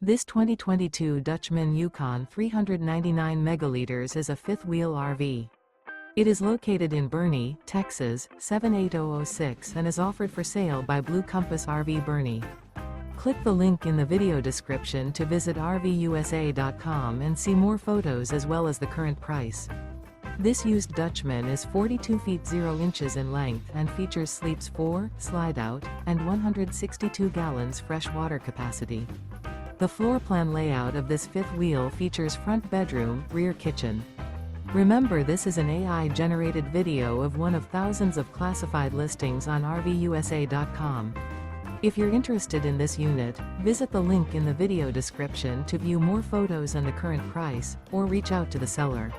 This 2022 Dutchmen Yukon 399 megaliters is a fifth-wheel RV. It is located in Boerne, Texas, 78006 and is offered for sale by Blue Compass RV Boerne. Click the link in the video description to visit RVUSA.com and see more photos as well as the current price. This used Dutchman is 42 feet 0 inches in length and features sleeps 4, Slideout, and 162 gallons fresh water capacity. The floor plan layout of this fifth wheel features front bedroom, rear kitchen. Remember, this is an AI-generated video of one of thousands of classified listings on RVUSA.com. If you're interested in this unit, visit the link in the video description to view more photos and the current price, or reach out to the seller.